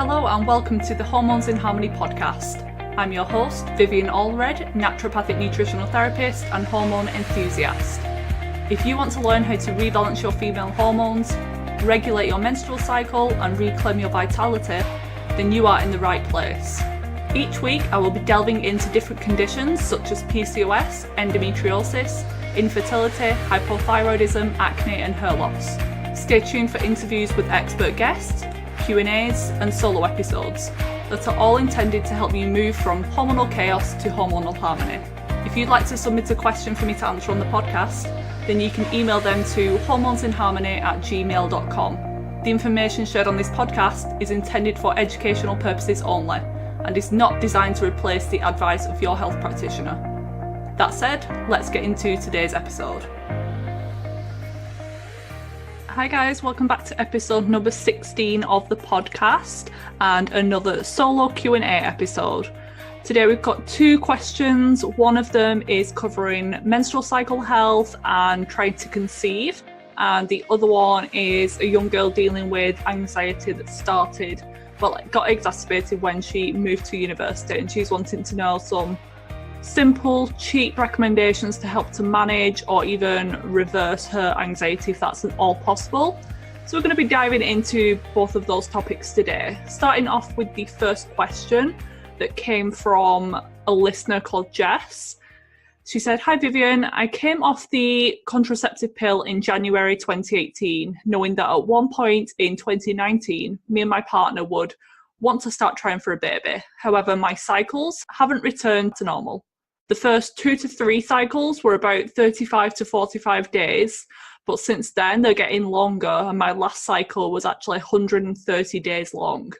Hello and welcome to the Hormones in Harmony podcast. I'm your host, Vivian Allred, naturopathic nutritional therapist and hormone enthusiast. If you want to learn how to rebalance your female hormones, regulate your menstrual cycle and reclaim your vitality, then you are in the right place. Each week I will be delving into different conditions such as PCOS, endometriosis, infertility, hypothyroidism, acne and hair loss. Stay tuned for interviews with expert guests, Q&As and solo episodes that are all intended to help you move from hormonal chaos to hormonal harmony. If you'd like to submit a question for me to answer on the podcast, then you can email them to hormonesinharmony@gmail.com. The information shared on this podcast is intended for educational purposes only and is not designed to replace the advice of your health practitioner. That said, let's get into today's episode. Hi guys, welcome back to episode number 16 of the podcast and another solo Q&A episode. Today we've got two questions. One of them is covering menstrual cycle health and trying to conceive, and the other one is a young girl dealing with anxiety that got exacerbated when she moved to university, and she's wanting to know some simple, cheap recommendations to help to manage or even reverse her anxiety if that's at all possible. So we're going to be diving into both of those topics today. Starting off with the first question that came from a listener called Jess. She said, "Hi Vivian, I came off the contraceptive pill in January 2018, knowing that at one point in 2019, me and my partner would want to start trying for a baby. However, my cycles haven't returned to normal. The first 2 to 3 cycles were about 35 to 45 days, but since then they're getting longer, and my last cycle was actually 130 days long.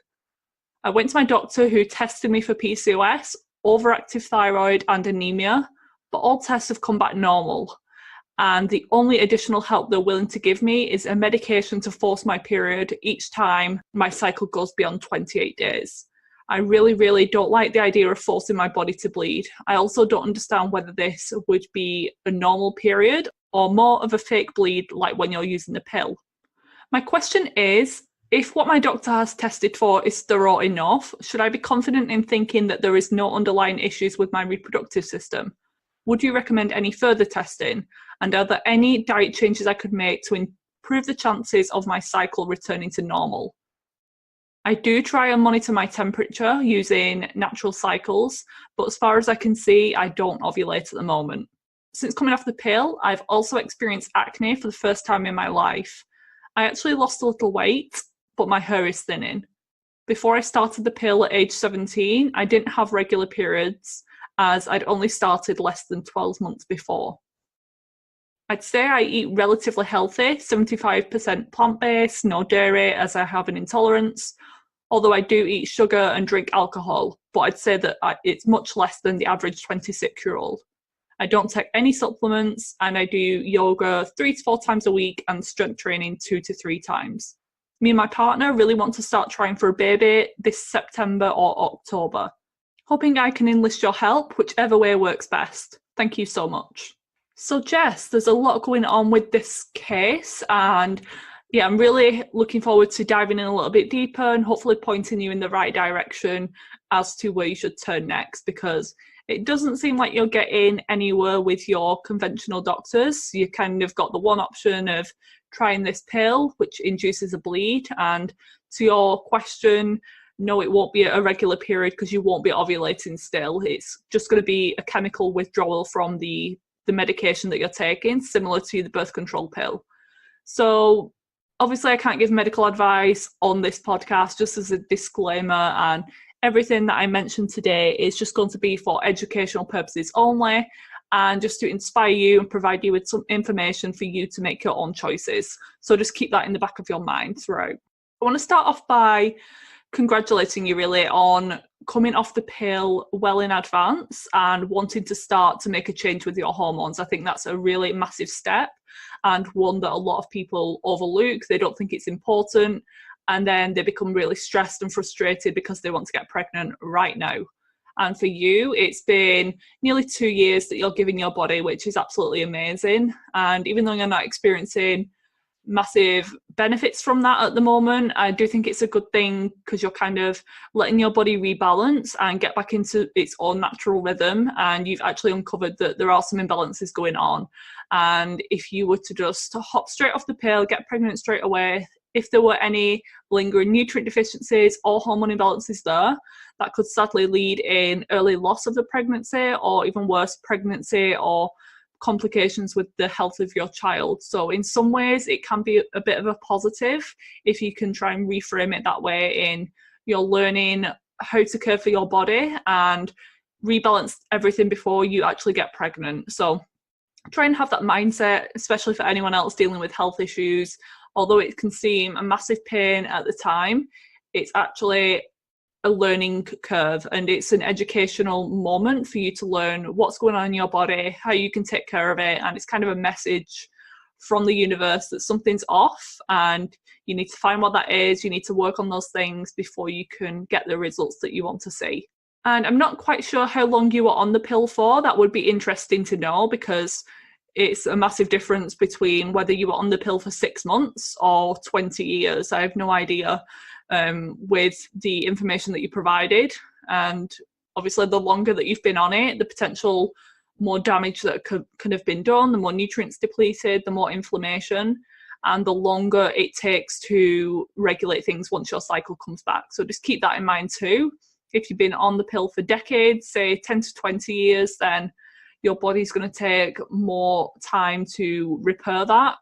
I went to my doctor who tested me for PCOS, overactive thyroid and anemia, but all tests have come back normal. And the only additional help they're willing to give me is a medication to force my period each time my cycle goes beyond 28 days. I really don't like the idea of forcing my body to bleed. I also don't understand whether this would be a normal period or more of a fake bleed like when you're using the pill. My question is, if what my doctor has tested for is thorough enough, should I be confident in thinking that there is no underlying issues with my reproductive system? Would you recommend any further testing? And are there any diet changes I could make to improve the chances of my cycle returning to normal? I do try and monitor my temperature using natural cycles, but as far as I can see, I don't ovulate at the moment. Since coming off the pill, I've also experienced acne for the first time in my life. I actually lost a little weight, but my hair is thinning. Before I started the pill at age 17, I didn't have regular periods, as I'd only started less than 12 months before. I'd say I eat relatively healthy, 75% plant-based, no dairy, as I have an intolerance, although I do eat sugar and drink alcohol, but I'd say that it's much less than the average 26-year-old. I don't take any supplements, and I do yoga 3 to 4 times a week and strength training 2 to 3 times. Me and my partner really want to start trying for a baby this September or October. Hoping I can enlist your help, whichever way works best. Thank you so much." So Jess, there's a lot going on with this case, and I'm really looking forward to diving in a little bit deeper and hopefully pointing you in the right direction as to where you should turn next, because it doesn't seem like you're getting anywhere with your conventional doctors. You kind of got the one option of trying this pill, which induces a bleed, and to your question, no, it won't be a regular period because you won't be ovulating still. It's just going to be a chemical withdrawal from the medication that you're taking, similar to the birth control pill. So obviously I can't give medical advice on this podcast, just as a disclaimer, and everything that I mentioned today is just going to be for educational purposes only, and just to inspire you and provide you with some information for you to make your own choices. So just keep that in the back of your mind throughout. I want to start off by congratulating you really on coming off the pill well in advance and wanting to start to make a change with your hormones. I think that's a really massive step, and one that a lot of people overlook. They don't think it's important, and then they become really stressed and frustrated because they want to get pregnant right now. And for you, it's been nearly 2 years that you're giving your body, which is absolutely amazing. And even though you're not experiencing massive benefits from that at the moment. I do think it's a good thing because you're kind of letting your body rebalance and get back into its own natural rhythm, and you've actually uncovered that there are some imbalances going on. And if you were to just hop straight off the pill, get pregnant straight away, if there were any lingering nutrient deficiencies or hormone imbalances there, that could sadly lead in early loss of the pregnancy, or even worse, pregnancy or complications with the health of your child. So in some ways it can be a bit of a positive if you can try and reframe it that way, in you're learning how to care for your body and rebalance everything before you actually get pregnant. So try and have that mindset, especially for anyone else dealing with health issues. Although it can seem a massive pain at the time, it's actually a learning curve, and it's an educational moment for you to learn what's going on in your body, how you can take care of it, and it's kind of a message from the universe that something's off and you need to find what that is. You need to work on those things before you can get the results that you want to see. And I'm not quite sure how long you were on the pill for. That would be interesting to know, because it's a massive difference between whether you were on the pill for 6 months or 20 years. I have no idea with the information that you provided. And obviously the longer that you've been on it, the potential more damage that could have been done, the more nutrients depleted, the more inflammation, and the longer it takes to regulate things once your cycle comes back. So just keep that in mind too. If you've been on the pill for decades, say 10 to 20 years, then your body's going to take more time to repair that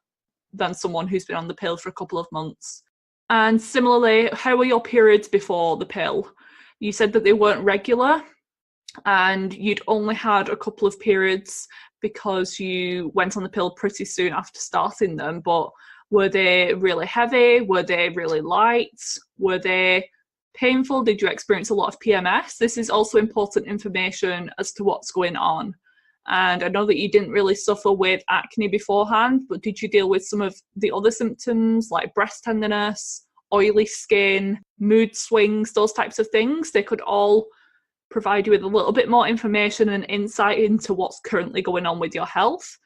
than someone who's been on the pill for a couple of months. And similarly, how were your periods before the pill? You said that they weren't regular and you'd only had a couple of periods because you went on the pill pretty soon after starting them, but were they really heavy? Were they really light? Were they painful? Did you experience a lot of PMS? This is also important information as to what's going on. And I know that you didn't really suffer with acne beforehand, but did you deal with some of the other symptoms like breast tenderness, oily skin, mood swings, those types of things? They could all provide you with a little bit more information and insight into what's currently going on with your health.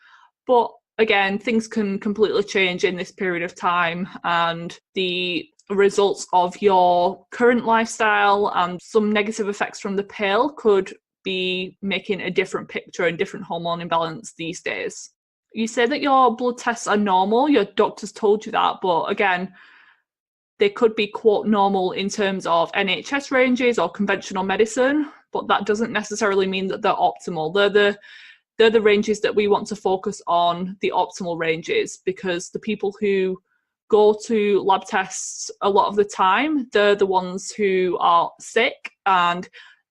But again, things can completely change in this period of time, and the results of your current lifestyle and some negative effects from the pill could be making a different picture and different hormone imbalance these days. You say that your blood tests are normal, your doctor's told you that, but again, they could be quote normal in terms of NHS ranges or conventional medicine, but that doesn't necessarily mean that they're optimal. They're the ranges that we want to focus on, the optimal ranges, because the people who go to lab tests a lot of the time, they're the ones who are sick, and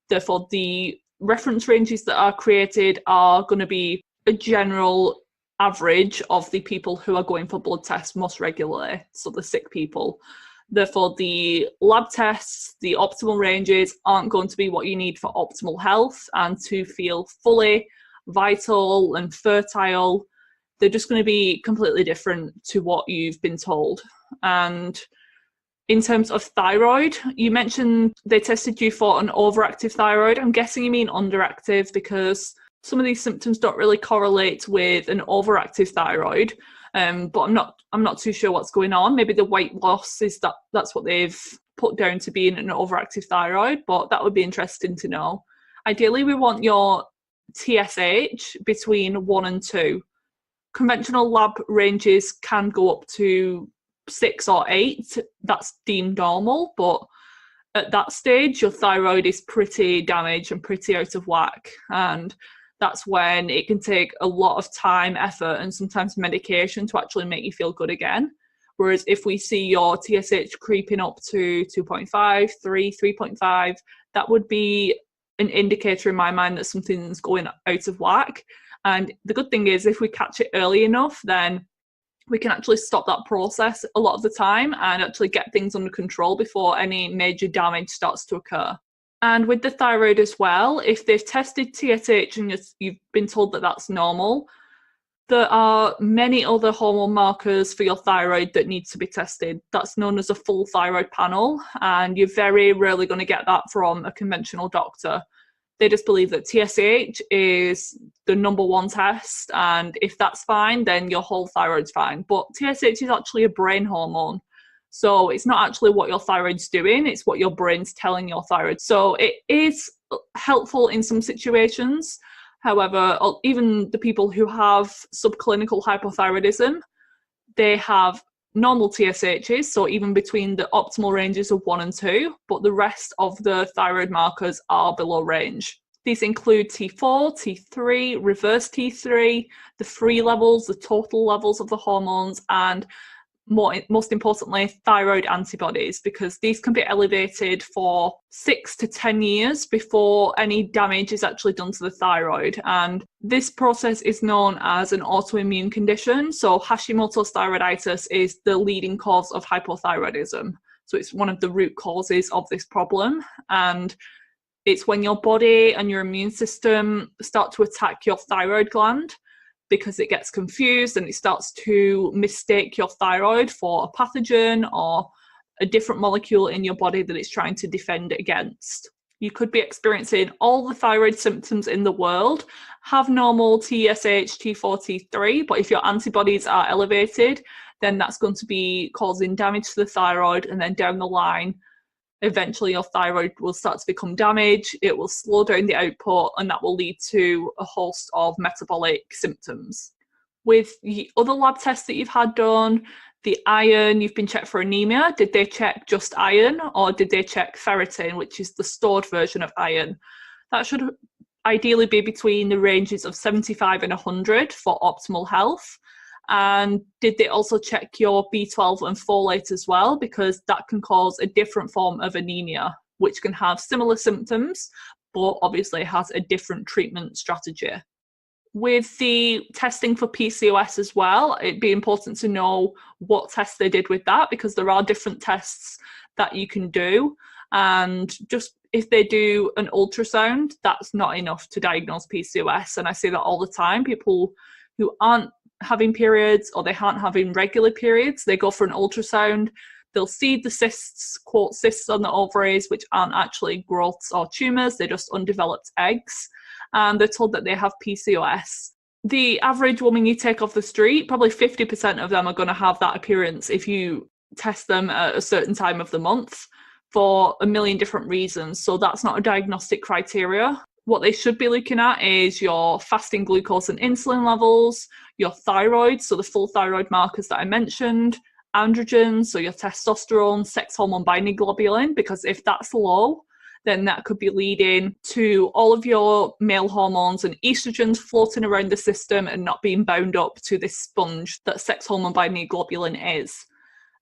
therefore the reference ranges that are created are going to be a general average of the people who are going for blood tests most regularly, so the sick people. Therefore, the lab tests, the optimal ranges aren't going to be what you need for optimal health and to feel fully vital and fertile. They're just going to be completely different to what you've been told. And in terms of thyroid, you mentioned they tested you for an overactive thyroid. I'm guessing you mean underactive, because some of these symptoms don't really correlate with an overactive thyroid. But I'm not too sure what's going on. Maybe the weight loss is that's what they've put down to being an overactive thyroid, but that would be interesting to know. Ideally, we want your TSH between 1 and 2. Conventional lab ranges can go up to 6 or 8. That's deemed normal, but at that stage, your thyroid is pretty damaged and pretty out of whack. And that's when it can take a lot of time, effort, and sometimes medication to actually make you feel good again. Whereas if we see your TSH creeping up to 2.5, 3, 3.5, that would be an indicator in my mind that something's going out of whack. And the good thing is, if we catch it early enough, then we can actually stop that process a lot of the time and actually get things under control before any major damage starts to occur. And with the thyroid as well, if they've tested TSH and you've been told that that's normal, there are many other hormone markers for your thyroid that need to be tested. That's known as a full thyroid panel, and you're very rarely going to get that from a conventional doctor. They just believe that TSH is the number one test, and if that's fine, then your whole thyroid's fine. But TSH is actually a brain hormone. So it's not actually what your thyroid's doing, it's what your brain's telling your thyroid. So it is helpful in some situations. However, even the people who have subclinical hypothyroidism, they have normal TSHs, so even between the optimal ranges of 1 and 2, but the rest of the thyroid markers are below range. These include T4, T3, reverse T3, the free levels, the total levels of the hormones, and most importantly, thyroid antibodies, because these can be elevated for 6 to 10 years before any damage is actually done to the thyroid. And this process is known as an autoimmune condition. So Hashimoto's thyroiditis is the leading cause of hypothyroidism. So it's one of the root causes of this problem. And it's when your body and your immune system start to attack your thyroid gland, because it gets confused and it starts to mistake your thyroid for a pathogen or a different molecule in your body that it's trying to defend against. You could be experiencing all the thyroid symptoms in the world, have normal TSH, T4, T3, but if your antibodies are elevated, then that's going to be causing damage to the thyroid, and then down the line, eventually your thyroid will start to become damaged, it will slow down the output, and that will lead to a host of metabolic symptoms. With the other lab tests that you've had done, the iron, you've been checked for anemia. Did they check just iron, or did they check ferritin, which is the stored version of iron? That should ideally be between the ranges of 75 and 100 for optimal health. And did they also check your B12 and folate as well? Because that can cause a different form of anemia, which can have similar symptoms, but obviously has a different treatment strategy. With the testing for PCOS as well, it'd be important to know what tests they did with that, because there are different tests that you can do. And just if they do an ultrasound, that's not enough to diagnose PCOS. And I say that all the time. People who aren't having periods, or they aren't having regular periods, they go for an ultrasound, they'll see the cysts, quote, cysts on the ovaries, which aren't actually growths or tumours, they're just undeveloped eggs, and they're told that they have PCOS. The average woman you take off the street, probably 50% of them are going to have that appearance if you test them at a certain time of the month for a million different reasons. So that's not a diagnostic criteria. What they should be looking at is your fasting glucose and insulin levels, your thyroid, so the full thyroid markers that I mentioned, androgens, so your testosterone, sex hormone binding globulin, because if that's low, then that could be leading to all of your male hormones and estrogens floating around the system and not being bound up to this sponge that sex hormone binding globulin is.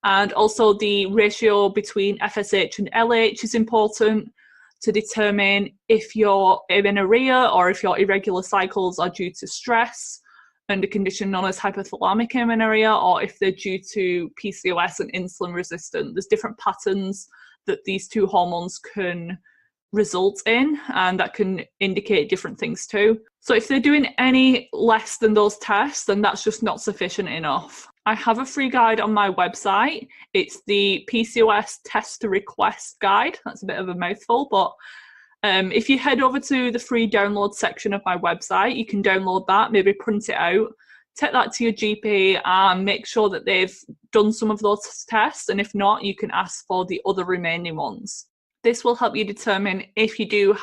And also the ratio between FSH and LH is important to determine if your amenorrhea or if your irregular cycles are due to stress and a condition known as hypothalamic amenorrhea, or if they're due to PCOS and insulin resistant. There's different patterns that these two hormones can result in, and that can indicate different things too. So if they're doing any less than those tests, then that's just not sufficient enough. I have a free guide on my website. It's the PCOS test to request guide. That's a bit of a mouthful, but if you head over to the free download section of my website, you can download that, maybe print it out, take that to your GP and make sure that they've done some of those tests. And if not, you can ask for the other remaining ones. This will help you determine if you do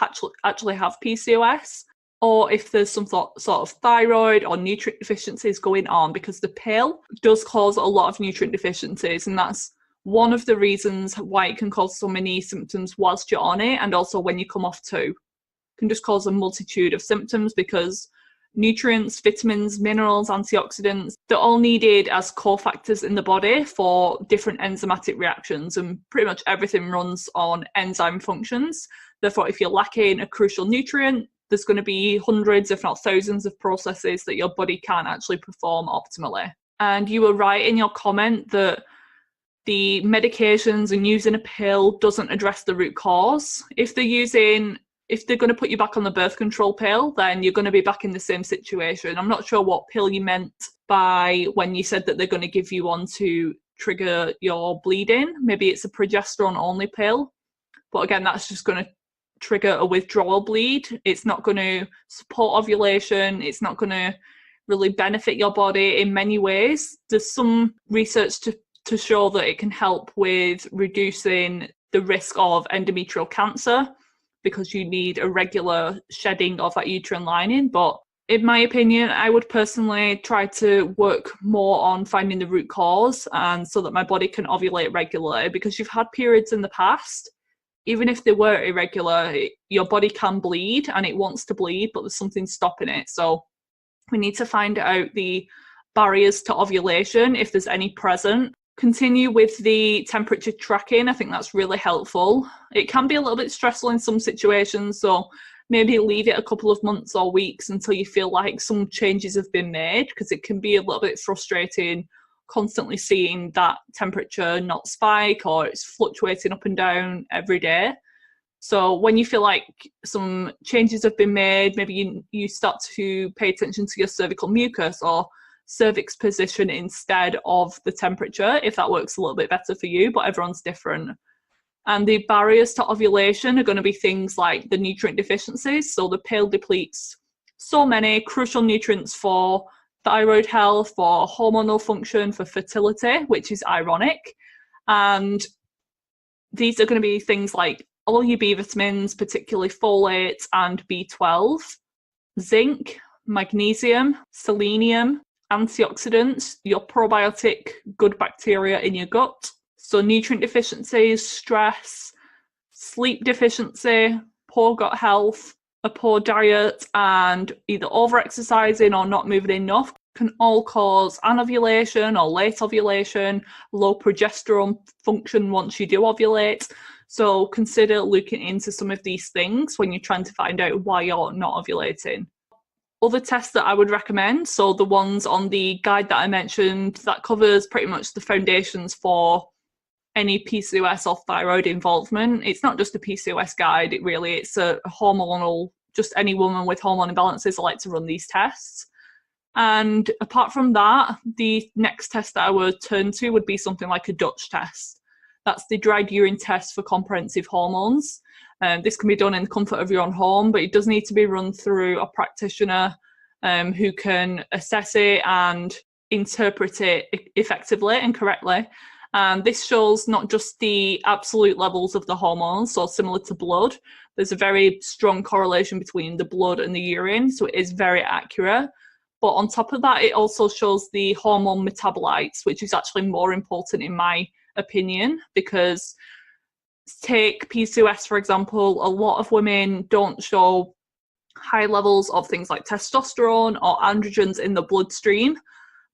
actually have PCOS, or if there's some sort of thyroid or nutrient deficiencies going on, because the pill does cause a lot of nutrient deficiencies, and that's one of the reasons why it can cause so many symptoms whilst you're on it, and also when you come off too. It can just cause a multitude of symptoms because nutrients, vitamins, minerals, antioxidants, they're all needed as cofactors in the body for different enzymatic reactions, and pretty much everything runs on enzyme functions. Therefore, if you're lacking a crucial nutrient, there's going to be hundreds, if not thousands, of processes that your body can't actually perform optimally. And you were right in your comment that the medications and using a pill doesn't address the root cause. If they're going to put you back on the birth control pill, then you're going to be back in the same situation. I'm not sure what pill you meant by when you said that they're going to give you one to trigger your bleeding. Maybe it's a progesterone only pill. But again, that's just going to trigger a withdrawal bleed. It's not going to support ovulation. It's not going to really benefit your body in many ways. There's some research to show that it can help with reducing the risk of endometrial cancer because you need a regular shedding of that uterine lining. But in my opinion, I would personally try to work more on finding the root cause, and so that my body can ovulate regularly, because you've had periods in the past, even if they were irregular, your body can bleed and it wants to bleed, but there's something stopping it. So we need to find out the barriers to ovulation, if there's any present. Continue with the temperature tracking. I think that's really helpful. It can be a little bit stressful in some situations, so maybe leave it a couple of months or weeks until you feel like some changes have been made, because it can be a little bit frustrating constantly seeing that temperature not spike or it's fluctuating up and down every day. So when you feel like some changes have been made, maybe you start to pay attention to your cervical mucus or cervix position instead of the temperature, if that works a little bit better for you, but everyone's different. And the barriers to ovulation are going to be things like the nutrient deficiencies. So the pill depletes so many crucial nutrients for thyroid health, for hormonal function, for fertility, which is ironic. And these are going to be things like all your B vitamins, particularly folate and B12, zinc, magnesium, selenium, antioxidants, your probiotic good bacteria in your gut. So nutrient deficiencies, stress, sleep deficiency, poor gut health, a poor diet, and either over-exercising or not moving enough can all cause anovulation or late ovulation, low progesterone function once you do ovulate. So consider looking into some of these things when you're trying to find out why you're not ovulating. Other tests that I would recommend, so the ones on the guide that I mentioned, that covers pretty much the foundations for any PCOS or thyroid involvement. It's not just a PCOS guide, it's a hormonal, just any woman with hormone imbalances, I like to run these tests. And apart from that, the next test that I would turn to would be something like a Dutch test. That's the dried urine test for comprehensive hormones. This can be done in the comfort of your own home, but it does need to be run through a practitioner who can assess it and interpret it effectively and correctly. And this shows not just the absolute levels of the hormones, so similar to blood. There's a very strong correlation between the blood and the urine, so it is very accurate. But on top of that, it also shows the hormone metabolites, which is actually more important in my opinion, because take PCOS, for example, a lot of women don't show high levels of things like testosterone or androgens in the bloodstream,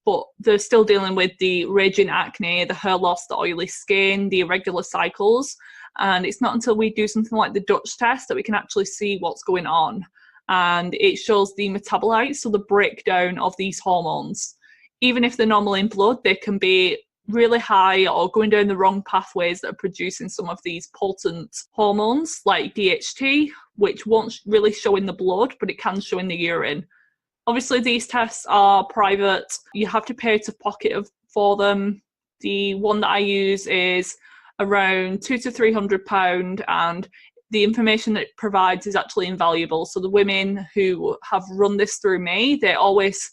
but they're still dealing with the raging acne, the hair loss, the oily skin, the irregular cycles. And it's not until we do something like the Dutch test that we can actually see what's going on. And it shows the metabolites, so the breakdown of these hormones. Even if they're normal in blood, they can be really high or going down the wrong pathways that are producing some of these potent hormones like DHT, which won't really show in the blood, but it can show in the urine. Obviously, these tests are private. You have to pay out of pocket for them. The one that I use is around £200 to £300, and the information that it provides is actually invaluable. So the women who have run this through me, they're always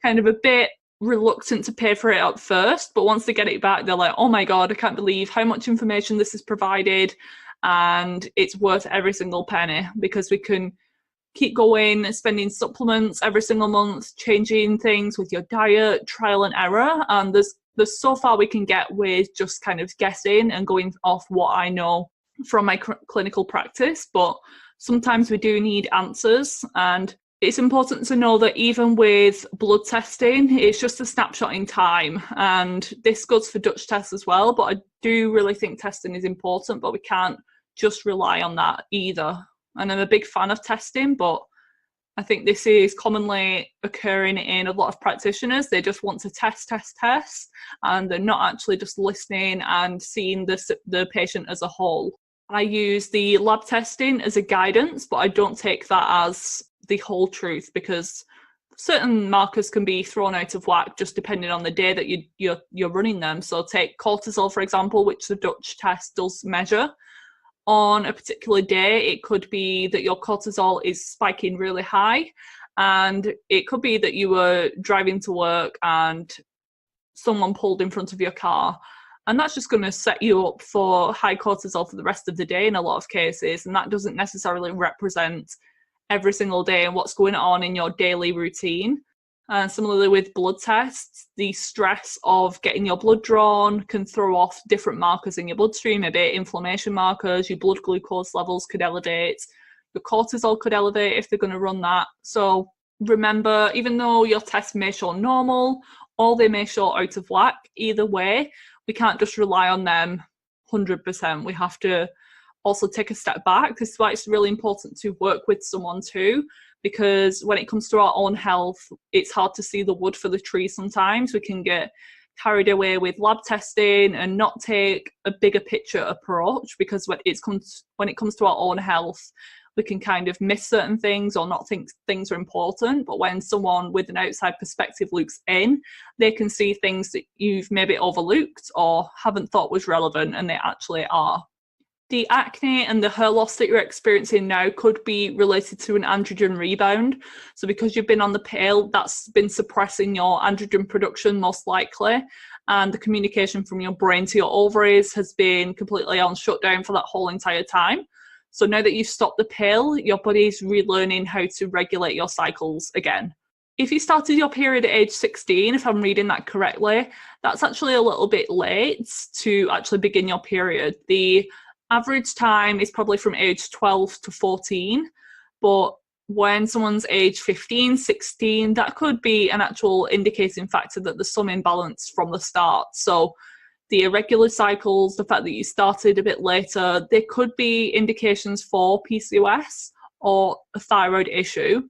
kind of a bit reluctant to pay for it at first, but once they get it back, they're like, oh my God, I can't believe how much information this is provided, and it's worth every single penny, because we can keep going, spending supplements every single month, changing things with your diet, trial and error, and there's so far we can get with just kind of guessing and going off what I know from my clinical practice. But sometimes we do need answers, and it's important to know that even with blood testing, it's just a snapshot in time, and this goes for Dutch tests as well. But I do really think testing is important, but we can't just rely on that either. And I'm a big fan of testing, but I think this is commonly occurring in a lot of practitioners. They just want to test, and they're not actually just listening and seeing the patient as a whole. I use the lab testing as a guidance, but I don't take that as the whole truth, because certain markers can be thrown out of whack just depending on the day that you're running them. So take cortisol, for example, which the Dutch test does measure. on a particular day, it could be that your cortisol is spiking really high, and it could be that you were driving to work and someone pulled in front of your car, and that's just going to set you up for high cortisol for the rest of the day in a lot of cases, and that doesn't necessarily represent every single day and what's going on in your daily routine. And similarly with blood tests, the stress of getting your blood drawn can throw off different markers in your bloodstream, maybe inflammation markers, your blood glucose levels could elevate, your cortisol could elevate if they're going to run that. So remember, even though your tests may show normal or they may show out of whack, either way, we can't just rely on them 100%. We have to also take a step back. This is why it's really important to work with someone too, because when it comes to our own health, it's hard to see the wood for the tree sometimes. We can get carried away with lab testing and not take a bigger picture approach, because when it comes to our own health, we can kind of miss certain things or not think things are important. But when someone with an outside perspective looks in, they can see things that you've maybe overlooked or haven't thought was relevant, and they actually are. The acne and the hair loss that you're experiencing now could be related to an androgen rebound. So because you've been on the pill, that's been suppressing your androgen production most likely, and the communication from your brain to your ovaries has been completely on shutdown for that whole entire time. So now that you've stopped the pill, your body's relearning how to regulate your cycles again. If you started your period at age 16, if I'm reading that correctly, that's actually a little bit late to actually begin your period. The average time is probably from age 12 to 14, but when someone's age 15, 16, that could be an actual indicating factor that there's some imbalance from the start. So the irregular cycles, the fact that you started a bit later, they could be indications for PCOS or a thyroid issue.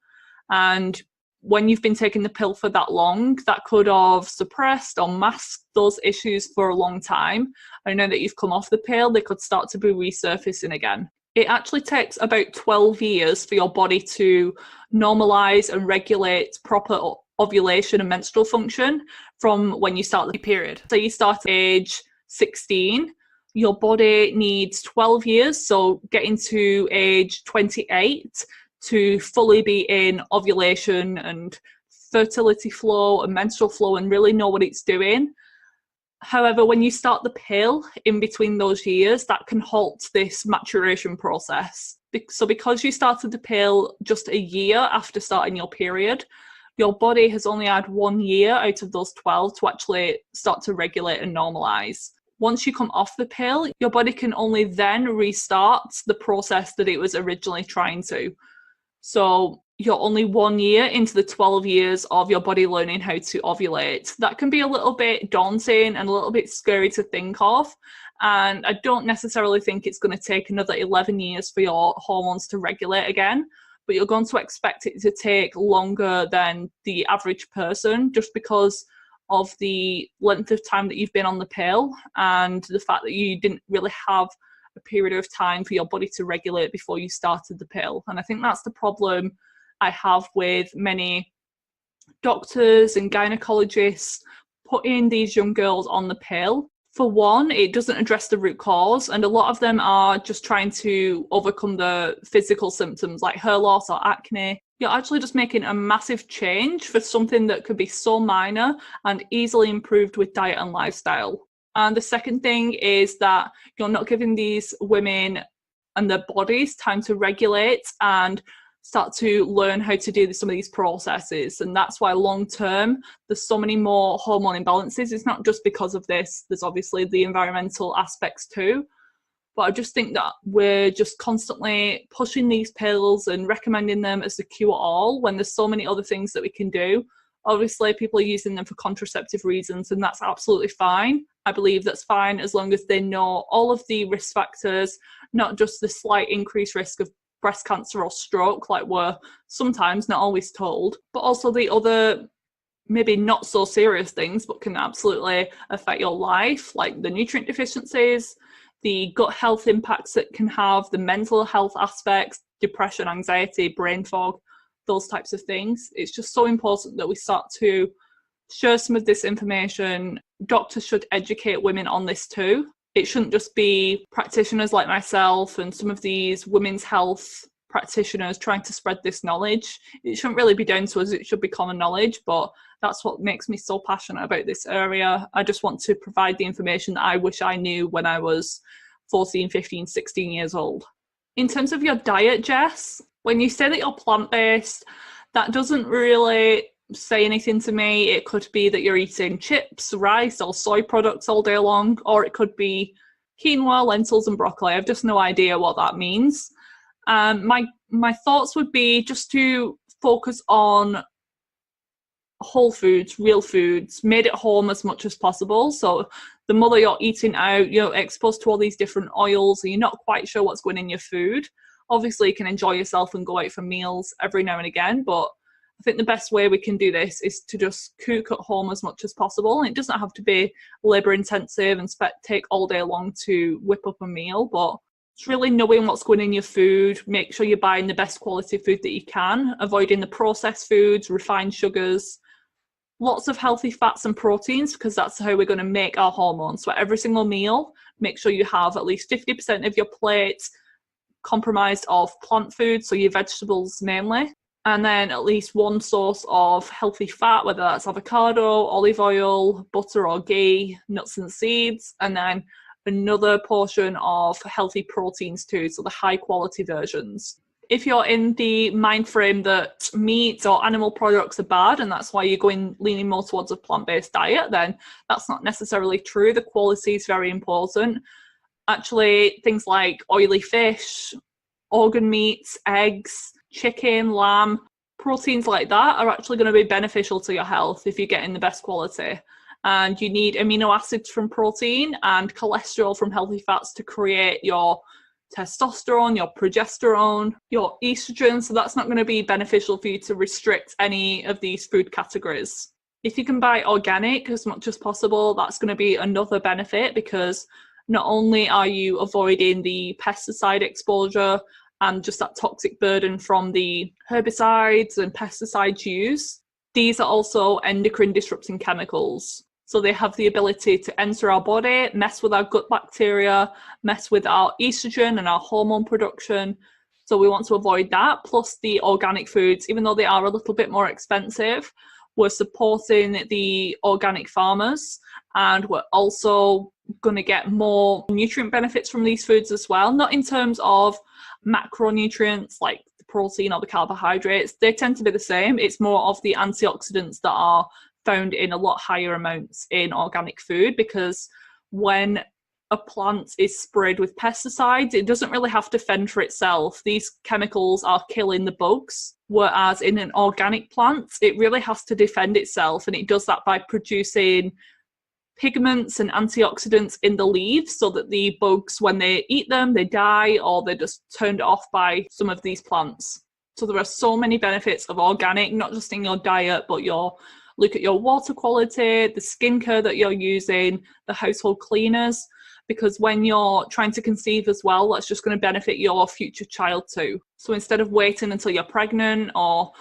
And when you've been taking the pill for that long, that could have suppressed or masked those issues for a long time. I know that you've come off the pill, they could start to be resurfacing again. It actually takes about 12 years for your body to normalize and regulate proper ovulation and menstrual function from when you start the period. So you start at age 16, your body needs 12 years, so getting to age 28 to fully be in ovulation and fertility flow and menstrual flow and really know what it's doing. However, when you start the pill in between those years, that can halt this maturation process. So because you started the pill just a year after starting your period, your body has only had 1 year out of those 12 to actually start to regulate and normalize. Once you come off the pill, your body can only then restart the process that it was originally trying to. So you're only 1 year into the 12 years of your body learning how to ovulate. That can be a little bit daunting and a little bit scary to think of. And I don't necessarily think it's going to take another 11 years for your hormones to regulate again, but you're going to expect it to take longer than the average person just because of the length of time that you've been on the pill and the fact that you didn't really have a period of time for your body to regulate before you started the pill. And I think that's the problem I have with many doctors and gynecologists putting these young girls on the pill. For one, it doesn't address the root cause, and a lot of them are just trying to overcome the physical symptoms like hair loss or acne. You're actually just making a massive change for something that could be so minor and easily improved with diet and lifestyle. And the second thing is that you're not giving these women and their bodies time to regulate and start to learn how to do some of these processes. And that's why long term, there's so many more hormone imbalances. It's not just because of this. There's obviously the environmental aspects too. But I just think that we're just constantly pushing these pills and recommending them as the cure-all when there's so many other things that we can do. Obviously, people are using them for contraceptive reasons, and that's absolutely fine. I believe that's fine as long as they know all of the risk factors, not just the slight increased risk of breast cancer or stroke, like we're sometimes not always told, but also the other maybe not so serious things, but can absolutely affect your life, like the nutrient deficiencies, the gut health impacts it can have, the mental health aspects, depression, anxiety, brain fog, those types of things. It's just so important that we start to share some of this information. Doctors should educate women on this too. It shouldn't just be practitioners like myself and some of these women's health practitioners trying to spread this knowledge. It shouldn't really be down to us, it should be common knowledge, but that's what makes me so passionate about this area. I just want to provide the information that I wish I knew when I was 14, 15, 16 years old. In terms of your diet, Jess, when you say that you're plant-based, that doesn't really say anything to me. It could be that you're eating chips, rice, or soy products all day long, or it could be quinoa, lentils, and broccoli. I've just no idea what that means. My thoughts would be just to focus on whole foods, real foods, made at home as much as possible. So the more you're eating out, you're exposed to all these different oils and you're not quite sure what's going in your food. Obviously, you can enjoy yourself and go out for meals every now and again, but I think the best way we can do this is to just cook at home as much as possible. And it doesn't have to be labour intensive and take all day long to whip up a meal, but it's really knowing what's going in your food. Make sure you're buying the best quality food that you can, avoiding the processed foods, refined sugars, lots of healthy fats and proteins, because that's how we're going to make our hormones. So every single meal, make sure you have at least 50% of your plate comprised of plant food, so your vegetables mainly, and then at least one source of healthy fat, whether that's avocado, olive oil, butter or ghee, nuts and seeds, and then another portion of healthy proteins too, so the high quality versions. If you're in the mind frame that meat or animal products are bad and that's why you're leaning more towards a plant-based diet, then that's not necessarily true. The quality is very important. Actually, things like oily fish, organ meats, eggs, chicken, lamb, proteins like that are actually going to be beneficial to your health if you're getting the best quality. And you need amino acids from protein and cholesterol from healthy fats to create your testosterone, your progesterone, your estrogen. So that's not going to be beneficial for you to restrict any of these food categories. If you can buy organic as much as possible, that's going to be another benefit, because not only are you avoiding the pesticide exposure and just that toxic burden from the herbicides and pesticides used, these are also endocrine disrupting chemicals. So they have the ability to enter our body, mess with our gut bacteria, mess with our estrogen and our hormone production. So we want to avoid that. Plus the organic foods, even though they are a little bit more expensive, we're supporting the organic farmers, and we're also going to get more nutrient benefits from these foods as well. Not in terms of macronutrients like the protein or the carbohydrates, they tend to be the same. It's more of the antioxidants that are found in a lot higher amounts in organic food, because when a plant is sprayed with pesticides, it doesn't really have to fend for itself. These chemicals are killing the bugs, whereas in an organic plant, it really has to defend itself, and it does that by producing pigments and antioxidants in the leaves so that the bugs, when they eat them, they die or they're just turned off by some of these plants. So there are so many benefits of organic, not just in your diet, but look at your water quality, the skincare that you're using, the household cleaners, because when you're trying to conceive as well, that's just going to benefit your future child too. So instead of waiting until you're pregnant or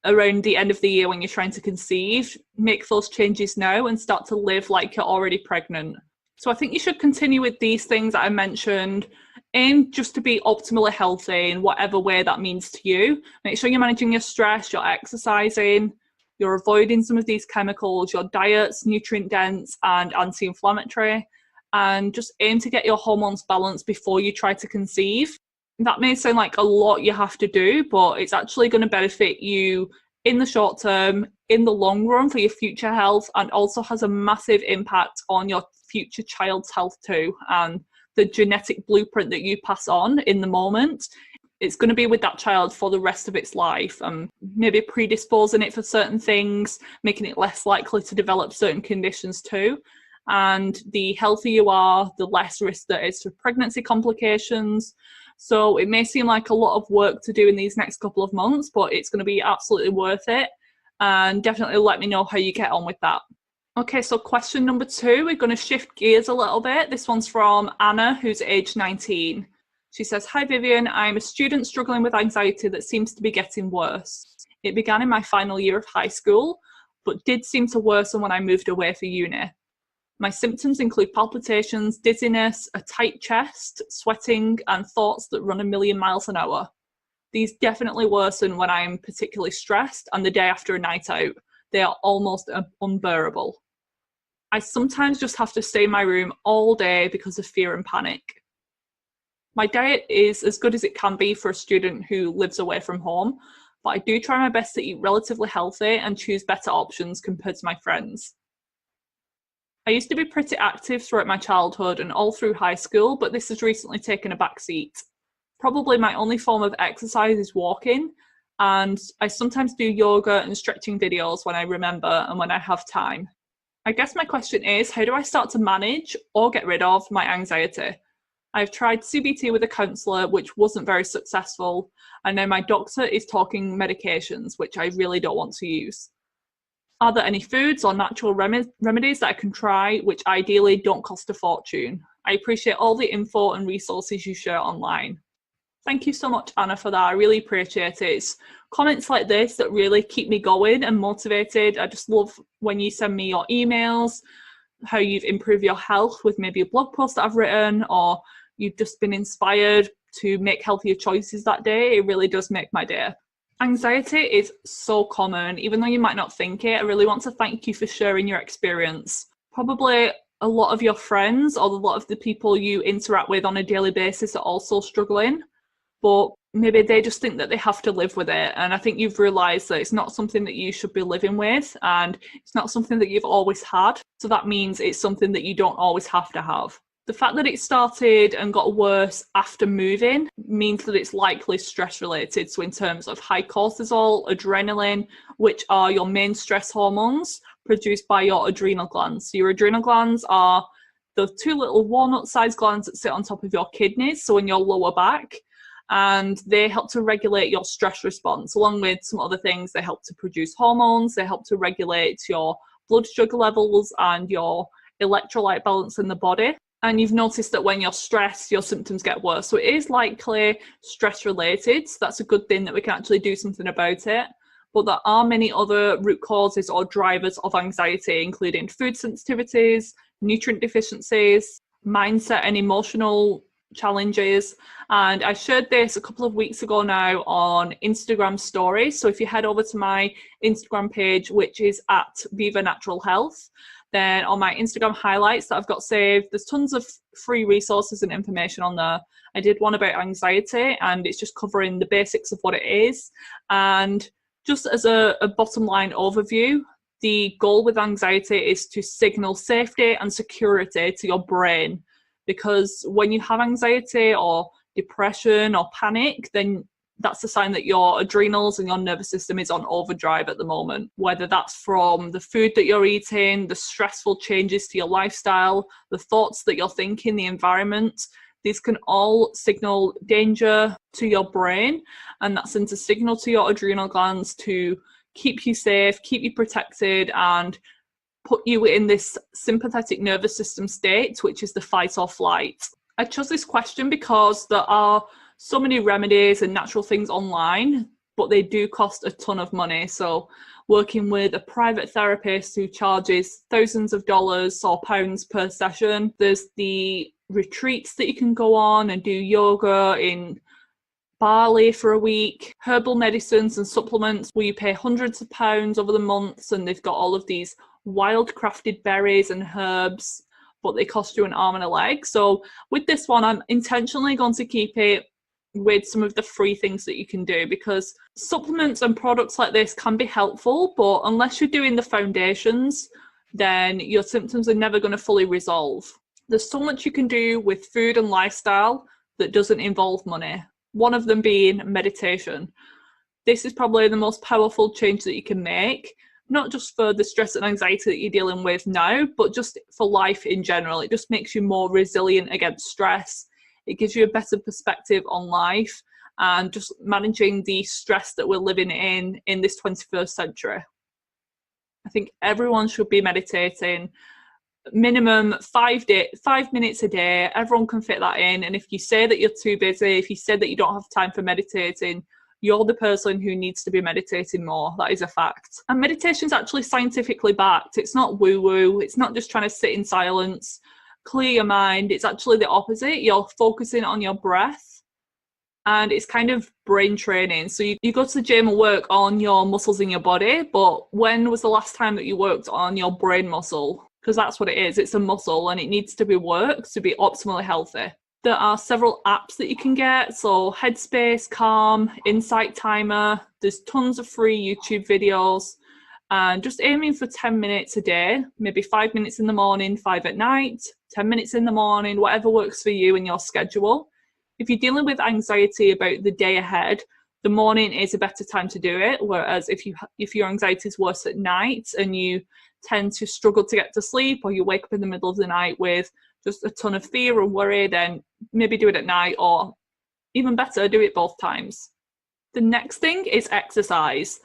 around the end of the year when you're trying to conceive, make those changes now and start to live like you're already pregnant. So I think you should continue with these things that I mentioned, aim just to be optimally healthy in whatever way that means to you. Make sure you're managing your stress, you're exercising, you're avoiding some of these chemicals, your diet's nutrient dense and anti-inflammatory, and just aim to get your hormones balanced before you try to conceive. That may sound like a lot you have to do, but it's actually going to benefit you in the short term, in the long run for your future health, and also has a massive impact on your future child's health too, and the genetic blueprint that you pass on in the moment. It's going to be with that child for the rest of its life, and maybe predisposing it for certain things, making it less likely to develop certain conditions too. And the healthier you are, the less risk there is for pregnancy complications. So it may seem like a lot of work to do in these next couple of months, but it's going to be absolutely worth it. And definitely let me know how you get on with that. Okay, so question number 2, we're going to shift gears a little bit. This one's from Anna, who's age 19. She says, "Hi Vivian, I'm a student struggling with anxiety that seems to be getting worse. It began in my final year of high school, but did seem to worsen when I moved away for uni. My symptoms include palpitations, dizziness, a tight chest, sweating, and thoughts that run a million miles an hour. These definitely worsen when I'm particularly stressed and the day after a night out. They are almost unbearable. I sometimes just have to stay in my room all day because of fear and panic. My diet is as good as it can be for a student who lives away from home, but I do try my best to eat relatively healthy and choose better options compared to my friends. I used to be pretty active throughout my childhood and all through high school, but this has recently taken a back seat. Probably my only form of exercise is walking, and I sometimes do yoga and stretching videos when I remember and when I have time. I guess my question is, how do I start to manage or get rid of my anxiety? I've tried CBT with a counsellor, which wasn't very successful, and now my doctor is talking medications, which I really don't want to use. Are there any foods or natural remedies that I can try, which ideally don't cost a fortune? I appreciate all the info and resources you share online. Thank you so much, Anna, for that. I really appreciate it. It's comments like this that really keep me going and motivated. I just love when you send me your emails, how you've improved your health with maybe a blog post that I've written, or you've just been inspired to make healthier choices that day. It really does make my day. Anxiety is so common, even though you might not think it. I really want to thank you for sharing your experience. Probably a lot of your friends or a lot of the people you interact with on a daily basis are also struggling, but maybe they just think that they have to live with it. And I think you've realised that it's not something that you should be living with, and it's not something that you've always had. So that means it's something that you don't always have to have. The fact that it started and got worse after moving means that it's likely stress related. So in terms of high cortisol, adrenaline, which are your main stress hormones produced by your adrenal glands. So your adrenal glands are the two little walnut-sized glands that sit on top of your kidneys, so in your lower back, and they help to regulate your stress response. Along with some other things, they help to produce hormones, they help to regulate your blood sugar levels and your electrolyte balance in the body. And you've noticed that when you're stressed, your symptoms get worse. So it is likely stress related. So that's a good thing that we can actually do something about it. But there are many other root causes or drivers of anxiety, including food sensitivities, nutrient deficiencies, mindset and emotional challenges. And I shared this a couple of weeks ago now on Instagram stories. So if you head over to my Instagram page, which is at Viva Natural Health, then on my Instagram highlights that I've got saved, there's tons of free resources and information on there. I did one about anxiety, and it's just covering the basics of what it is. And just as a bottom line overview, the goal with anxiety is to signal safety and security to your brain. Because when you have anxiety or depression or panic, then that's a sign that your adrenals and your nervous system is on overdrive at the moment, whether that's from the food that you're eating, the stressful changes to your lifestyle, the thoughts that you're thinking, the environment. These can all signal danger to your brain, and that sends a signal to your adrenal glands to keep you safe, keep you protected, and put you in this sympathetic nervous system state, which is the fight or flight. I chose this question because there are so many remedies and natural things online, but they do cost a ton of money. So working with a private therapist who charges thousands of dollars or pounds per session. There's the retreats that you can go on and do yoga in Bali for a week, herbal medicines and supplements where you pay hundreds of pounds over the months, and they've got all of these wild crafted berries and herbs, but they cost you an arm and a leg. So with this one, I'm intentionally going to keep it with some of the free things that you can do, because supplements and products like this can be helpful, but unless you're doing the foundations, then your symptoms are never going to fully resolve. There's so much you can do with food and lifestyle that doesn't involve money. One of them being meditation. This is probably the most powerful change that you can make, not just for the stress and anxiety that you're dealing with now, but just for life in general. It just makes you more resilient against stress. It gives you a better perspective on life and just managing the stress that we're living in this 21st century. I think everyone should be meditating minimum 5 minutes a day. Everyone can fit that in. And if you say that you're too busy, if you say that you don't have time for meditating, you're the person who needs to be meditating more. That is a fact. And meditation is actually scientifically backed. It's not woo-woo. It's not just trying to sit in silence, clear your mind. It's actually the opposite. You're focusing on your breath. And it's kind of brain training. So you go to the gym and work on your muscles in your body, but when was the last time that you worked on your brain muscle? Because that's what it is. It's a muscle and it needs to be worked to be optimally healthy. There are several apps that you can get. So Headspace, Calm, Insight Timer. There's tons of free YouTube videos. And just aiming for 10 minutes a day, maybe 5 minutes in the morning, 5 at night, 10 minutes in the morning, whatever works for you and your schedule. If you're dealing with anxiety about the day ahead, the morning is a better time to do it. Whereas if your anxiety is worse at night and you tend to struggle to get to sleep, or you wake up in the middle of the night with just a ton of fear and worry, then maybe do it at night, or even better, do it both times. The next thing is exercise.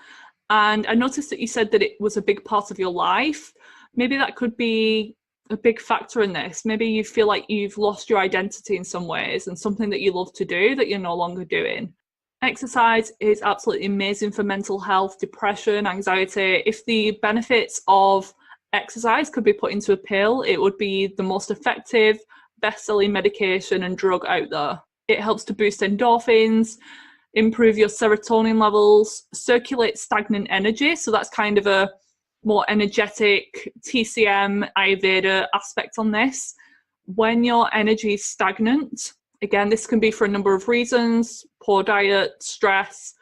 And I noticed that you said that it was a big part of your life. Maybe that could be a big factor in this. Maybe you feel like you've lost your identity in some ways and something that you love to do that you're no longer doing. Exercise is absolutely amazing for mental health, depression, anxiety. If the benefits of exercise could be put into a pill, it would be the most effective, best-selling medication and drug out there. It helps to boost endorphins, improve your serotonin levels, circulate stagnant energy. So that's kind of a more energetic TCM Ayurveda aspect on this. When your energy is stagnant, again, this can be for a number of reasons: poor diet, stress,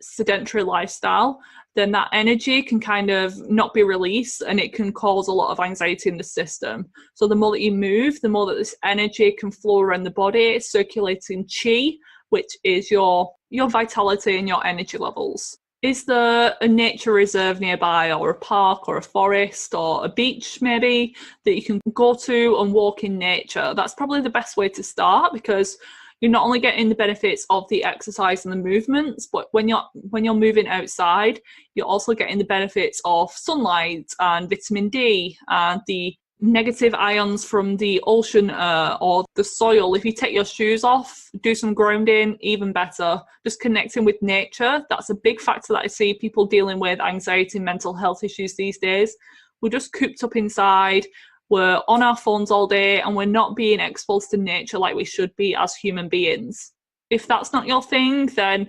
sedentary lifestyle, then that energy can kind of not be released and it can cause a lot of anxiety in the system. So the more that you move, the more that this energy can flow around the body, circulating chi, which is your vitality and your energy levels. Is there a nature reserve nearby, or a park or a forest or a beach maybe that you can go to and walk in nature? That's probably the best way to start, because you're not only getting the benefits of the exercise and the movements, but when you're moving outside, you're also getting the benefits of sunlight and vitamin D and the negative ions from the ocean or the soil. If you take your shoes off, do some grounding, even better. Just connecting with nature, that's a big factor that I see people dealing with anxiety and mental health issues these days. We're just cooped up inside, we're on our phones all day, and we're not being exposed to nature like we should be as human beings. If that's not your thing, then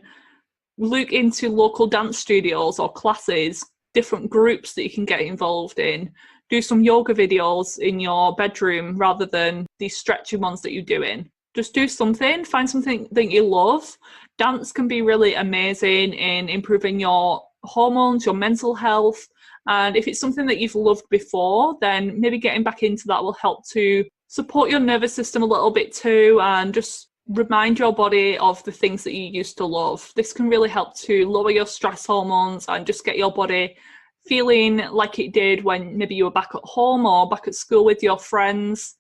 look into local dance studios or classes, different groups that you can get involved in. Do some yoga videos in your bedroom rather than these stretchy ones that you're doing. Just do something, find something that you love. Dance can be really amazing in improving your hormones, your mental health. And if it's something that you've loved before, then maybe getting back into that will help to support your nervous system a little bit too, and just remind your body of the things that you used to love. This can really help to lower your stress hormones and just get your body feeling like it did when maybe you were back at home or back at school with your friends,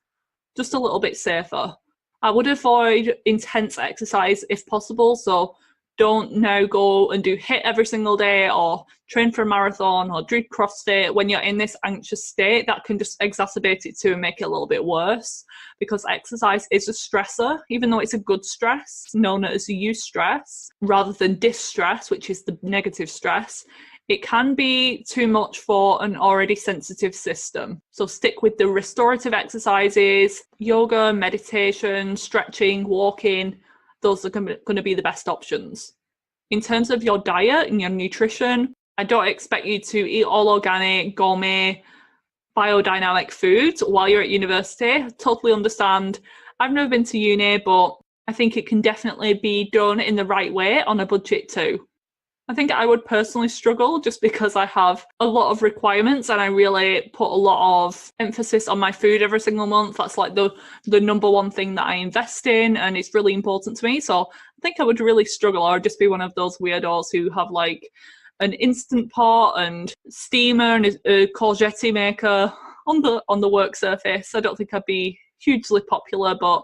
just a little bit safer. I would avoid intense exercise if possible, so don't now go and do HIIT every single day or train for a marathon or do CrossFit when you're in this anxious state. That can just exacerbate it too and make it a little bit worse, because exercise is a stressor, even though it's a good stress known as eustress rather than distress, which is the negative stress. It can be too much for an already sensitive system. So stick with the restorative exercises, yoga, meditation, stretching, walking. Those are going to be the best options. In terms of your diet and your nutrition, I don't expect you to eat all organic, gourmet, biodynamic foods while you're at university. I totally understand. I've never been to uni, but I think it can definitely be done in the right way on a budget too. I think I would personally struggle just because I have a lot of requirements and I really put a lot of emphasis on my food every single month. That's like the number one thing that I invest in, and it's really important to me. So I think I would really struggle, or just be one of those weirdos who have like an instant pot and steamer and a courgette maker on the work surface. I don't think I'd be hugely popular, but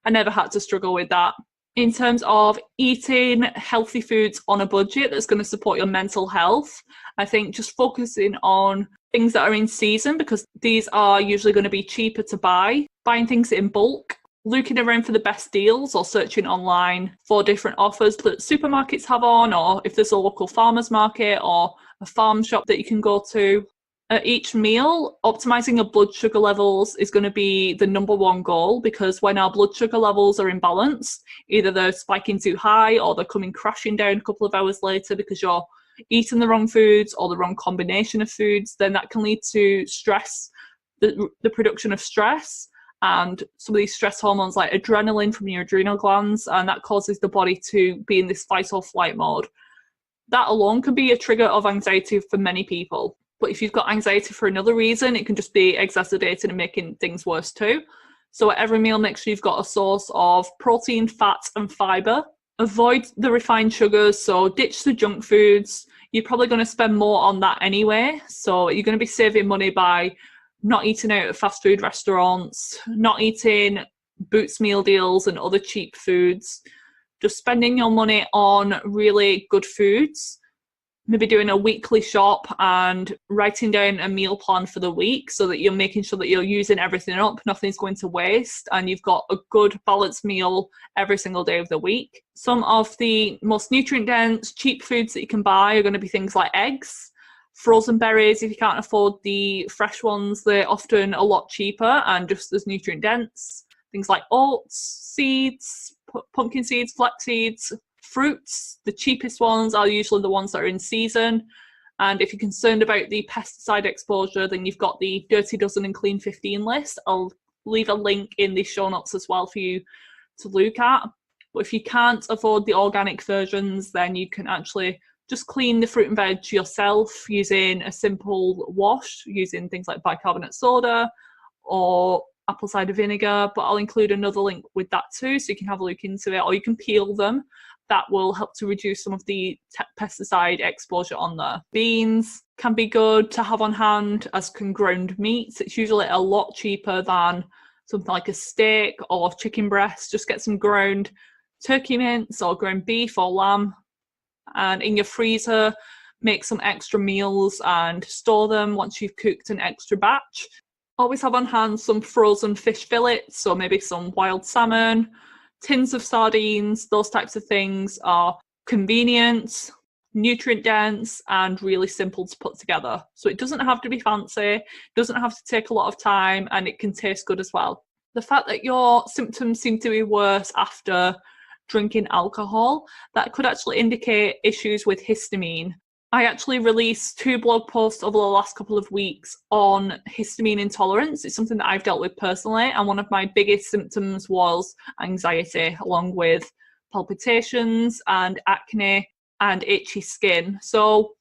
I never had to struggle with that. In terms of eating healthy foods on a budget that's going to support your mental health, I think just focusing on things that are in season, because these are usually going to be cheaper to buy. Buying things in bulk looking around for the best deals or searching online for different offers that supermarkets have on, or if there's a local farmer's market or a farm shop that you can go to. At each meal, optimizing your blood sugar levels is going to be the number one goal, because when our blood sugar levels are imbalanced, either they're spiking too high or they're coming crashing down a couple of hours later because you're eating the wrong foods or the wrong combination of foods, then that can lead to stress, the production of stress, and some of these stress hormones like adrenaline from your adrenal glands, and that causes the body to be in this fight or flight mode. That alone can be a trigger of anxiety for many people. But if you've got anxiety for another reason, it can just be exacerbating and making things worse too. So at every meal, make sure you've got a source of protein, fat, and fiber. Avoid the refined sugars, so ditch the junk foods. You're probably going to spend more on that anyway. So you're going to be saving money by not eating out at fast food restaurants, not eating Boots meal deals and other cheap foods, just spending your money on really good foods, maybe doing a weekly shop and writing down a meal plan for the week so that you're making sure that you're using everything up, nothing's going to waste, and you've got a good balanced meal every single day of the week. Some of the most nutrient dense cheap foods that you can buy are going to be things like eggs, frozen berries. If you can't afford the fresh ones, they're often a lot cheaper and just as nutrient dense. Things like oats, seeds, pumpkin seeds, flax seeds, fruits. The cheapest ones are usually the ones that are in season. And if you're concerned about the pesticide exposure, then you've got the Dirty Dozen and Clean 15 list. I'll leave a link in the show notes as well for you to look at. But if you can't afford the organic versions, then you can actually just clean the fruit and veg yourself using a simple wash, using things like bicarbonate soda or apple cider vinegar. But I'll include another link with that too, so you can have a look into it, or you can peel them. That will help to reduce some of the pesticide exposure on there. Beans can be good to have on hand, as can ground meats. It's usually a lot cheaper than something like a steak or chicken breast. Just get some ground turkey mince or ground beef or lamb, and in your freezer, make some extra meals and store them once you've cooked an extra batch. Always have on hand some frozen fish fillets, so maybe some wild salmon, tins of sardines. Those types of things are convenient, nutrient dense, and really simple to put together. So it doesn't have to be fancy, doesn't have to take a lot of time, and it can taste good as well. The fact that your symptoms seem to be worse after drinking alcohol, that could actually indicate issues with histamine. I actually released 2 blog posts over the last couple of weeks on histamine intolerance. It's something that I've dealt with personally, and one of my biggest symptoms was anxiety, along with palpitations and acne and itchy skin. So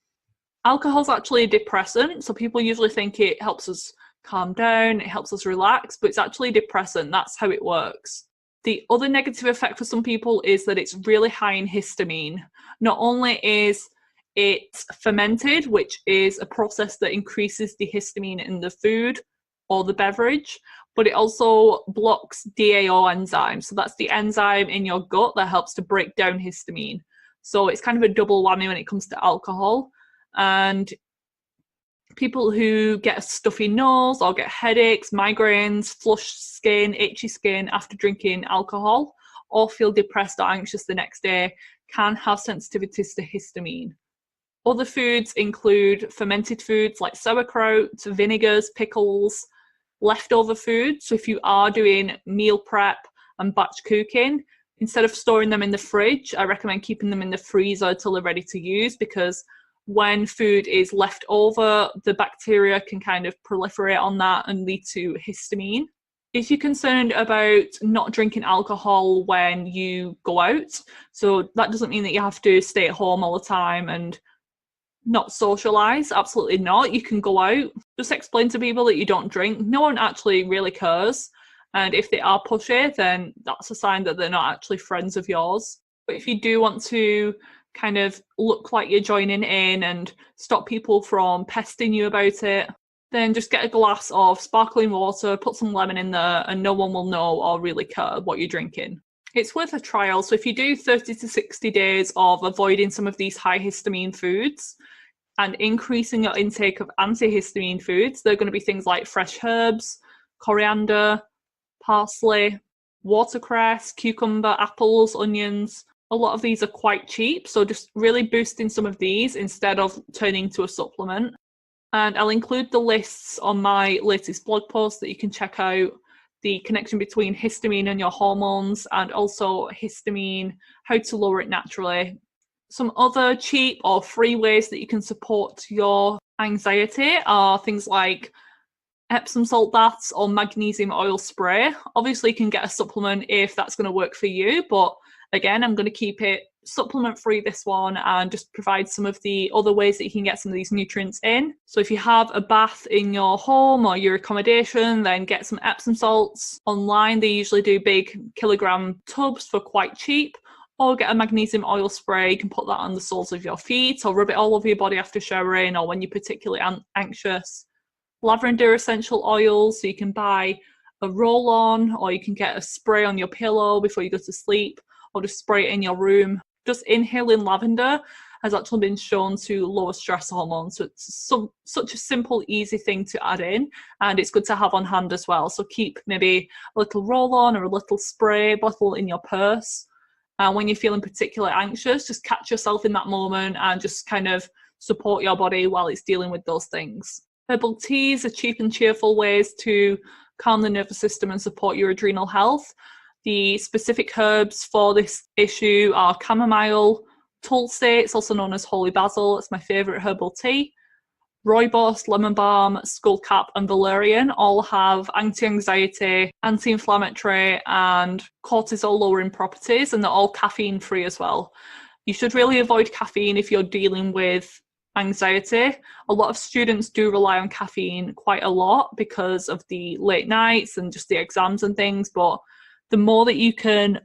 alcohol's actually a depressant, so people usually think it helps us calm down, it helps us relax, but it's actually a depressant. That's how it works. The other negative effect for some people is that it's really high in histamine. Not only is it fermented, which is a process that increases the histamine in the food or the beverage, but it also blocks DAO enzyme. So that's the enzyme in your gut that helps to break down histamine. So it's kind of a double whammy when it comes to alcohol. And people who get a stuffy nose or get headaches, migraines, flushed skin, itchy skin after drinking alcohol, or feel depressed or anxious the next day, can have sensitivities to histamine. Other foods include fermented foods like sauerkraut, vinegars, pickles, leftover food. So if you are doing meal prep and batch cooking, instead of storing them in the fridge, I recommend keeping them in the freezer till they're ready to use, because when food is left over, the bacteria can kind of proliferate on that and lead to histamine. If you're concerned about not drinking alcohol when you go out, so that doesn't mean that you have to stay at home all the time and not socialise. Absolutely not. You can go out. Just explain to people that you don't drink. No one actually really cares. And if they are pushy, then that's a sign that they're not actually friends of yours. But if you do want to kind of look like you're joining in and stop people from pesting you about it, then just get a glass of sparkling water, put some lemon in there, and no one will know or really care what you're drinking. It's worth a trial. So if you do 30 to 60 days of avoiding some of these high histamine foods and increasing your intake of antihistamine foods, they're going to be things like fresh herbs, coriander, parsley, watercress, cucumber, apples, onions. A lot of these are quite cheap, so just really boosting some of these instead of turning to a supplement. And I'll include the lists on my latest blog post that you can check out, the connection between histamine and your hormones, and also histamine, how to lower it naturally. Some other cheap or free ways that you can support your anxiety are things like Epsom salt baths or magnesium oil spray. Obviously, you can get a supplement if that's going to work for you, but again, I'm going to keep it supplement free this one and just provide some of the other ways that you can get some of these nutrients in. So if you have a bath in your home or your accommodation, then get some Epsom salts. Online, they usually do big kilogram tubs for quite cheap, or get a magnesium oil spray. You can put that on the soles of your feet or rub it all over your body after showering or when you're particularly anxious. Lavender essential oils, so you can buy a roll-on or you can get a spray on your pillow before you go to sleep, or just spray it in your room. Just inhaling lavender has actually been shown to lower stress hormones, so it's such a simple, easy thing to add in, and it's good to have on hand as well. So keep maybe a little roll-on or a little spray bottle in your purse, and when you're feeling particularly anxious, just catch yourself in that moment and just kind of support your body while it's dealing with those things. Herbal teas are cheap and cheerful ways to calm the nervous system and support your adrenal health. The specific herbs for this issue are chamomile, tulsi, it's also known as holy basil, it's my favourite herbal tea. Rooibos, lemon balm, skullcap and valerian all have anti-anxiety, anti-inflammatory and cortisol lowering properties, and they're all caffeine free as well. You should really avoid caffeine if you're dealing with anxiety. A lot of students do rely on caffeine quite a lot because of the late nights and just the exams and things, but the more that you can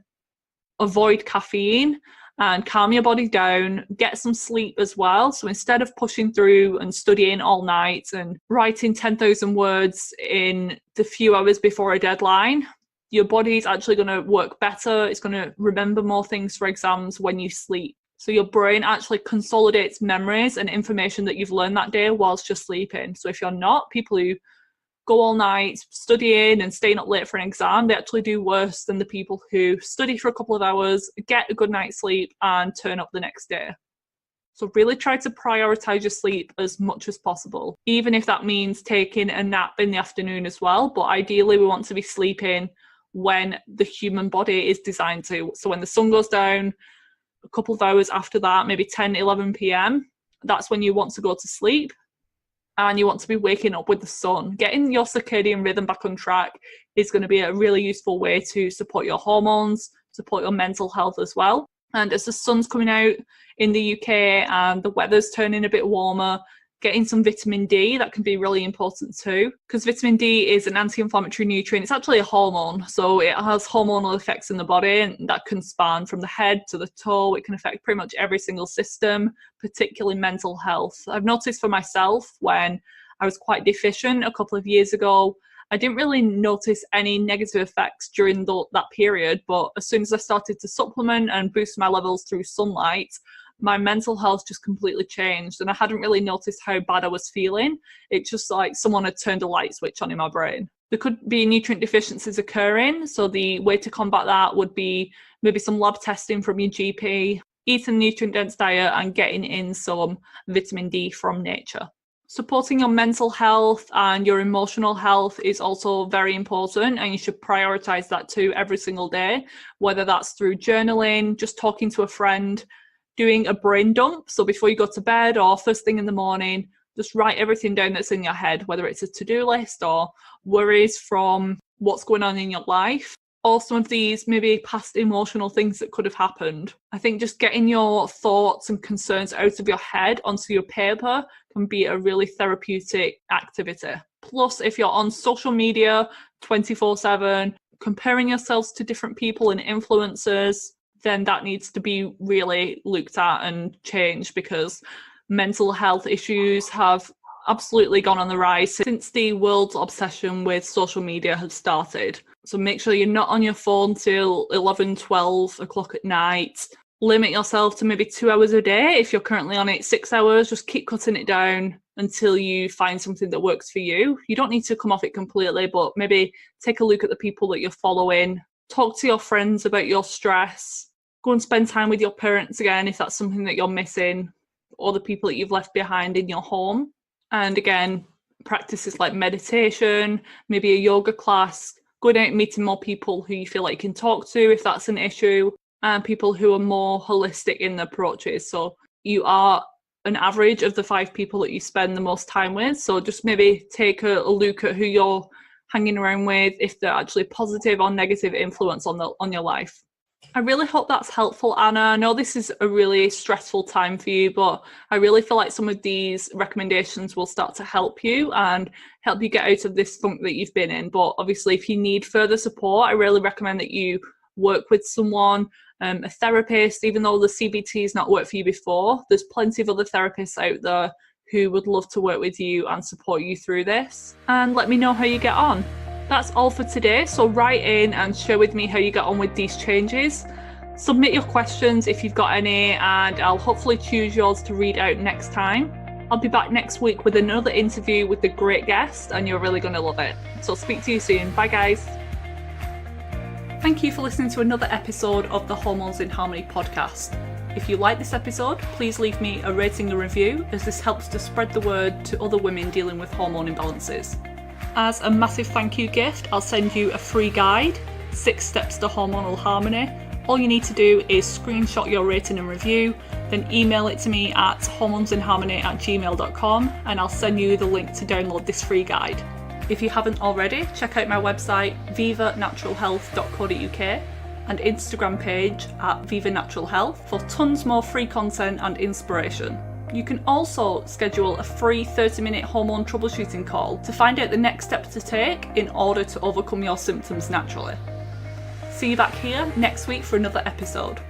avoid caffeine and calm your body down, get some sleep as well. So instead of pushing through and studying all night and writing 10,000 words in the few hours before a deadline, your body's actually going to work better. It's going to remember more things for exams when you sleep. So your brain actually consolidates memories and information that you've learned that day whilst you're sleeping. So if you're not, people who go all night studying and staying up late for an exam, they actually do worse than the people who study for a couple of hours, get a good night's sleep and turn up the next day. So really try to prioritize your sleep as much as possible, even if that means taking a nap in the afternoon as well. But ideally we want to be sleeping when the human body is designed to. So when the sun goes down, a couple of hours after that, maybe 10, 11 p.m, that's when you want to go to sleep. And you want to be waking up with the sun. Getting your circadian rhythm back on track is going to be a really useful way to support your hormones, support your mental health as well. And as the sun's coming out in the UK and the weather's turning a bit warmer, getting some vitamin D, that can be really important too, because vitamin D is an anti-inflammatory nutrient. It's actually a hormone, so it has hormonal effects in the body, and that can span from the head to the toe. It can affect pretty much every single system, particularly mental health. I've noticed for myself when I was quite deficient a couple of years ago, I didn't really notice any negative effects during that period, but as soon as I started to supplement and boost my levels through sunlight, my mental health just completely changed, and I hadn't really noticed how bad I was feeling. It's just like someone had turned a light switch on in my brain. There could be nutrient deficiencies occurring, so the way to combat that would be maybe some lab testing from your GP, eating a nutrient-dense diet and getting in some vitamin D from nature. Supporting your mental health and your emotional health is also very important, and you should prioritize that too every single day, whether that's through journaling, just talking to a friend, doing a brain dump. So before you go to bed or first thing in the morning, just write everything down that's in your head, whether it's a to-do list or worries from what's going on in your life, or some of these maybe past emotional things that could have happened. I think just getting your thoughts and concerns out of your head onto your paper can be a really therapeutic activity. Plus, if you're on social media 24/7, comparing yourselves to different people and influencers, then that needs to be really looked at and changed, because mental health issues have absolutely gone on the rise since the world's obsession with social media has started. So make sure you're not on your phone till 11, 12 o'clock at night. Limit yourself to maybe 2 hours a day. If you're currently on it 6 hours, just keep cutting it down until you find something that works for you. You don't need to come off it completely, but maybe take a look at the people that you're following talk to your friends about your stress, go and spend time with your parents again if that's something that you're missing, or the people that you've left behind in your home. And again, practices like meditation, maybe a yoga class, going out and meeting more people who you feel like you can talk to if that's an issue, and people who are more holistic in their approaches. So you are an average of the 5 people that you spend the most time with. So just maybe take a look at who you're hanging around with, if they're actually positive or negative influence on your life. I really hope that's helpful, Anna. I know this is a really stressful time for you, but I really feel like some of these recommendations will start to help you and help you get out of this funk that you've been in. But obviously, if you need further support, I really recommend that you work with someone, a therapist. Even though the CBT has not worked for you before, there's plenty of other therapists out there who would love to work with you and support you through this. And let me know how you get on. That's all for today, so write in and share with me how you get on with these changes. Submit your questions if you've got any, and I'll hopefully choose yours to read out next time. I'll be back next week with another interview with a great guest, and you're really going to love it. So speak to you soon. Bye guys. Thank you for listening to another episode of the Hormones in Harmony podcast. If you like this episode, please leave me a rating and review, as this helps to spread the word to other women dealing with hormone imbalances. As a massive thank you gift, I'll send you a free guide, 6 Steps to Hormonal Harmony. All you need to do is screenshot your rating and review, then email it to me at hormonesinharmony@gmail.com, and I'll send you the link to download this free guide. If you haven't already, check out my website vivanaturalhealth.co.uk and Instagram page at Viva Natural Health for tons more free content and inspiration. You can also schedule a free 30-minute hormone troubleshooting call to find out the next steps to take in order to overcome your symptoms naturally. See you back here next week for another episode.